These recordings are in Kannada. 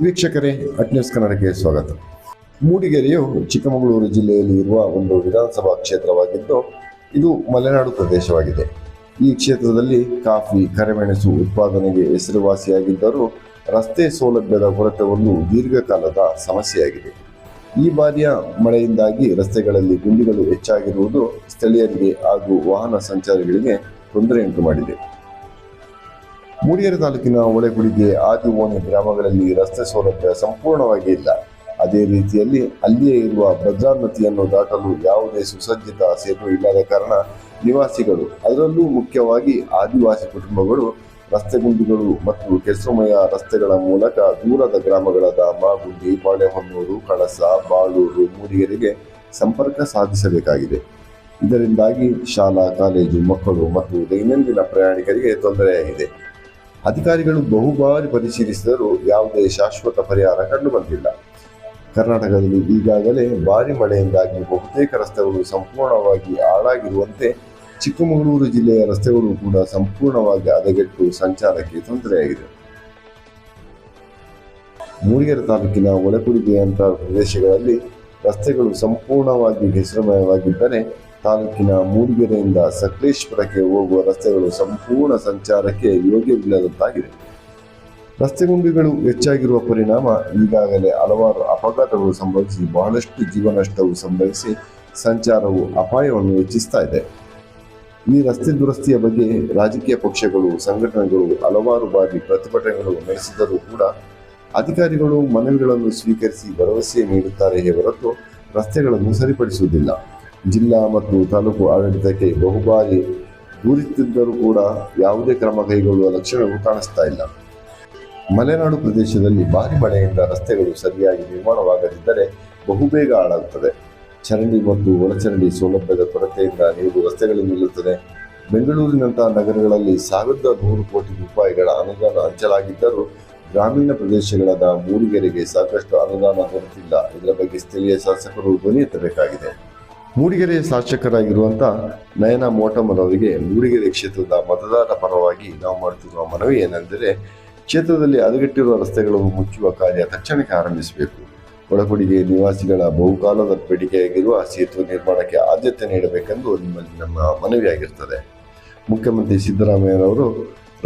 ವೀಕ್ಷಕರೇ, ಅಟ್ನ್ಯೂಸ್ ಕನ್ನಡಕ್ಕೆ ಸ್ವಾಗತ. ಮೂಡಿಗೆರೆಯು ಚಿಕ್ಕಮಗಳೂರು ಜಿಲ್ಲೆಯಲ್ಲಿ ಇರುವ ಒಂದು ವಿಧಾನಸಭಾ ಕ್ಷೇತ್ರವಾಗಿದ್ದು, ಇದು ಮಲೆನಾಡು ಪ್ರದೇಶವಾಗಿದೆ. ಈ ಕ್ಷೇತ್ರದಲ್ಲಿ ಕಾಫಿ, ಕರಿಮೆಣಸು ಉತ್ಪಾದನೆಗೆ ಹೆಸರುವಾಸಿಯಾಗಿದ್ದರೂ ರಸ್ತೆ ಸೌಲಭ್ಯದ ಕೊರತೆ ಒಂದು ದೀರ್ಘಕಾಲದ ಸಮಸ್ಯೆಯಾಗಿದೆ. ಈ ಬಾರಿಯ ಮಳೆಯಿಂದಾಗಿ ರಸ್ತೆಗಳಲ್ಲಿ ಗುಂಡಿಗಳು ಹೆಚ್ಚಾಗಿರುವುದು ಸ್ಥಳೀಯರಿಗೆ ಹಾಗೂ ವಾಹನ ಸಂಚಾರಿಗಳಿಗೆ ತೊಂದರೆಯುಂಟು ಮಾಡಿದೆ. ಮೂಡಿಗೆರೆ ತಾಲೂಕಿನ ಒಳೆಗುಳಿಗೆ, ಆದಿಓಣಿ ಗ್ರಾಮಗಳಲ್ಲಿ ರಸ್ತೆ ಸೌಲಭ್ಯ ಸಂಪೂರ್ಣವಾಗಿ ಇಲ್ಲ. ಅದೇ ರೀತಿಯಲ್ಲಿ ಅಲ್ಲಿಯೇ ಇರುವ ಭದ್ರಾ ನದಿಯನ್ನು ದಾಟಲು ಯಾವುದೇ ಸುಸಜ್ಜಿತ ಸೇತುವೆ ಇಲ್ಲದ ಕಾರಣ ನಿವಾಸಿಗಳು, ಅದರಲ್ಲೂ ಮುಖ್ಯವಾಗಿ ಆದಿವಾಸಿ ಕುಟುಂಬಗಳು, ರಸ್ತೆ ಗುಂಡಿಗಳು ಮತ್ತು ಕೆಸರುಮಯ ರಸ್ತೆಗಳ ಮೂಲಕ ದೂರದ ಗ್ರಾಮಗಳಾದ ಮಾಗುಂಡಿ, ಬಾಳೆಹೊನ್ನೂರು, ಕಳಸ, ಬಾಳೂರು, ಮೂಡಿಗೆರೆಗೆ ಸಂಪರ್ಕ ಸಾಧಿಸಬೇಕಾಗಿದೆ. ಇದರಿಂದಾಗಿ ಶಾಲಾ, ಕಾಲೇಜು ಮಕ್ಕಳು ಮತ್ತು ದೈನಂದಿನ ಪ್ರಯಾಣಿಕರಿಗೆ ತೊಂದರೆಯಾಗಿದೆ. ಅಧಿಕಾರಿಗಳು ಬಹುಬಾರಿ ಪರಿಶೀಲಿಸಿದರೂ ಯಾವುದೇ ಶಾಶ್ವತ ಪರಿಹಾರ ಕಂಡುಬಂದಿಲ್ಲ. ಕರ್ನಾಟಕದಲ್ಲಿ ಈಗಾಗಲೇ ಭಾರಿ ಮಳೆಯಿಂದಾಗಿ ಬಹುತೇಕ ರಸ್ತೆಗಳು ಸಂಪೂರ್ಣವಾಗಿ ಹಾಳಾಗಿರುವಂತೆ ಚಿಕ್ಕಮಗಳೂರು ಜಿಲ್ಲೆಯ ರಸ್ತೆಗಳು ಕೂಡ ಸಂಪೂರ್ಣವಾಗಿ ಹದಗೆಟ್ಟು ಸಂಚಾರಕ್ಕೆ ತೊಂದರೆಯಾಗಿದೆ. ಮೂಡಿಗೆರೆ ತಾಲೂಕಿನ ಒಳಕುಡಿಗೆಯಂತಹ ಪ್ರದೇಶಗಳಲ್ಲಿ ರಸ್ತೆಗಳು ಸಂಪೂರ್ಣವಾಗಿ ಹೆಸರುಮಯವಾಗಿದ್ದರೆ, ತಾಲೂಕಿನ ಮೂಡಿಗೆರೆಯಿಂದ ಸಕಲೇಶಪುರಕ್ಕೆ ಹೋಗುವ ರಸ್ತೆಗಳು ಸಂಪೂರ್ಣ ಸಂಚಾರಕ್ಕೆ ಯೋಗ್ಯವಿಲ್ಲದಂತಾಗಿದೆ. ರಸ್ತೆ ಗುಂಡಿಗಳು ಹೆಚ್ಚಾಗಿರುವ ಪರಿಣಾಮ ಈಗಾಗಲೇ ಹಲವಾರು ಅಪಘಾತಗಳು ಸಂಭವಿಸಿ ಬಹಳಷ್ಟು ಜೀವ ನಷ್ಟವು ಸಂಭವಿಸಿ ಸಂಚಾರವು ಅಪಾಯವನ್ನು ಹೆಚ್ಚಿಸ್ತಾ ಇದೆ. ಈ ರಸ್ತೆ ದುರಸ್ತಿಯ ಬಗ್ಗೆ ರಾಜಕೀಯ ಪಕ್ಷಗಳು, ಸಂಘಟನೆಗಳು ಹಲವಾರು ಬಾರಿ ಪ್ರತಿಭಟನೆಗಳು ನಡೆಸಿದರೂ ಕೂಡ ಅಧಿಕಾರಿಗಳು ಮನವಿಗಳನ್ನು ಸ್ವೀಕರಿಸಿ ಭರವಸೆ ನೀಡುತ್ತಾರೆಯೇ ಹೊರತು ರಸ್ತೆಗಳನ್ನು ಸರಿಪಡಿಸುವುದಿಲ್ಲ. ಜಿಲ್ಲಾ ಮತ್ತು ತಾಲೂಕು ಆಡಳಿತಕ್ಕೆ ಬಹುಬಾರಿ ದೂರುತ್ತಿದ್ದರೂ ಕೂಡ ಯಾವುದೇ ಕ್ರಮ ಕೈಗೊಳ್ಳುವ ಲಕ್ಷಣವು ಕಾಣಿಸ್ತಾ ಇಲ್ಲ. ಮಲೆನಾಡು ಪ್ರದೇಶದಲ್ಲಿ ಭಾರಿ ಮಳೆಯಿಂದ ರಸ್ತೆಗಳು ಸರಿಯಾಗಿ ನಿರ್ಮಾಣವಾಗದಿದ್ದರೆ ಬಹುಬೇಗ ಹಾಳಾಗುತ್ತದೆ. ಚರಂಡಿ ಮತ್ತು ಒಳಚರಂಡಿ ಸೌಲಭ್ಯದ ಕೊರತೆಯಿಂದ ನೀರು ರಸ್ತೆಗಳಲ್ಲಿ ನಿಲ್ಲುತ್ತದೆ. ಬೆಂಗಳೂರಿನಂತಹ ನಗರಗಳಲ್ಲಿ 1,100 ಕೋಟಿ ರೂಪಾಯಿಗಳ ಅನುದಾನ ಹಂಚಲಾಗಿದ್ದರೂ ಗ್ರಾಮೀಣ ಪ್ರದೇಶಗಳಾದ ಮೂಡಿಗೆರೆಗೆ ಸಾಕಷ್ಟು ಅನುದಾನ ದೊರೆತಿಲ್ಲ. ಇದರ ಬಗ್ಗೆ ಸ್ಥಳೀಯ ಶಾಸಕರು ಧ್ವನಿ ಎತ್ತಬೇಕಾಗಿದೆ. ಮೂಡಿಗೆರೆಯ ಶಾಸಕರಾಗಿರುವಂಥ ನಯನಾ ಮೋಟಮ್ಮರವರಿಗೆ ಮೂಡಿಗೆರೆ ಕ್ಷೇತ್ರದ ಮತದಾರರ ಪರವಾಗಿ ನಾವು ಮಾಡುತ್ತಿರುವ ಮನವಿ ಏನೆಂದರೆ, ಕ್ಷೇತ್ರದಲ್ಲಿ ಹದಗೆಟ್ಟಿರುವ ರಸ್ತೆಗಳನ್ನು ಮುಚ್ಚುವ ಕಾರ್ಯ ತಕ್ಷಣಕ್ಕೆ ಆರಂಭಿಸಬೇಕು. ಒಳಕೊಡಿಗೆ ನಿವಾಸಿಗಳ ಬಹುಕಾಲದ ಬೇಡಿಕೆಯಾಗಿರುವ ಸೇತುವೆ ನಿರ್ಮಾಣಕ್ಕೆ ಆದ್ಯತೆ ನೀಡಬೇಕೆಂದು ನಿಮ್ಮಲ್ಲಿ ನಮ್ಮ ಮನವಿಯಾಗಿರ್ತದೆ. ಮುಖ್ಯಮಂತ್ರಿ ಸಿದ್ದರಾಮಯ್ಯನವರು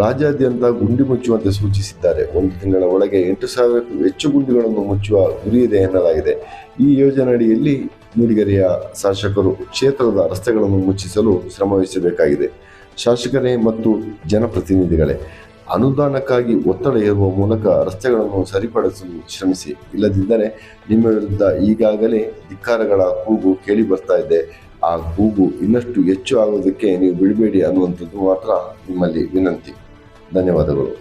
ರಾಜ್ಯಾದ್ಯಂತ ಗುಂಡಿ ಮುಚ್ಚುವಂತೆ ಸೂಚಿಸಿದ್ದಾರೆ. 1 ತಿಂಗಳ ಒಳಗೆ 8,000ಕ್ಕೂ ಹೆಚ್ಚು ಗುಂಡಿಗಳನ್ನು ಮುಚ್ಚುವ ಗುರಿ ಇದೆ ಎನ್ನಲಾಗಿದೆ. ಈ ಯೋಜನೆಯಡಿಯಲ್ಲಿ ಮೂಡಿಗೆರೆಯ ಶಾಸಕರು ಕ್ಷೇತ್ರದ ರಸ್ತೆಗಳನ್ನು ಮುಚ್ಚಿಸಲು ಶ್ರಮವಹಿಸಬೇಕಾಗಿದೆ. ಶಾಸಕರೇ ಮತ್ತು ಜನಪ್ರತಿನಿಧಿಗಳೇ, ಅನುದಾನಕ್ಕಾಗಿ ಒತ್ತಡ ಹೇರುವ ಮೂಲಕ ರಸ್ತೆಗಳನ್ನು ಸರಿಪಡಿಸಲು ಶ್ರಮಿಸಿ. ಇಲ್ಲದಿದ್ದರೆ ನಿಮ್ಮ ವಿರುದ್ಧ ಈಗಾಗಲೇ ಧಿಕ್ಕಾರಗಳ ಕೂಗು ಕೇಳಿ ಬರ್ತಾ ಇದೆ. ಆ ಕೂಗು ಇನ್ನಷ್ಟು ಹೆಚ್ಚು ಆಗೋದಕ್ಕೆ ನೀವು ಬಿಡಬೇಡಿ ಅನ್ನುವಂಥದ್ದು ಮಾತ್ರ ನಿಮ್ಮಲ್ಲಿ ವಿನಂತಿ. ಧನ್ಯವಾದಗಳು.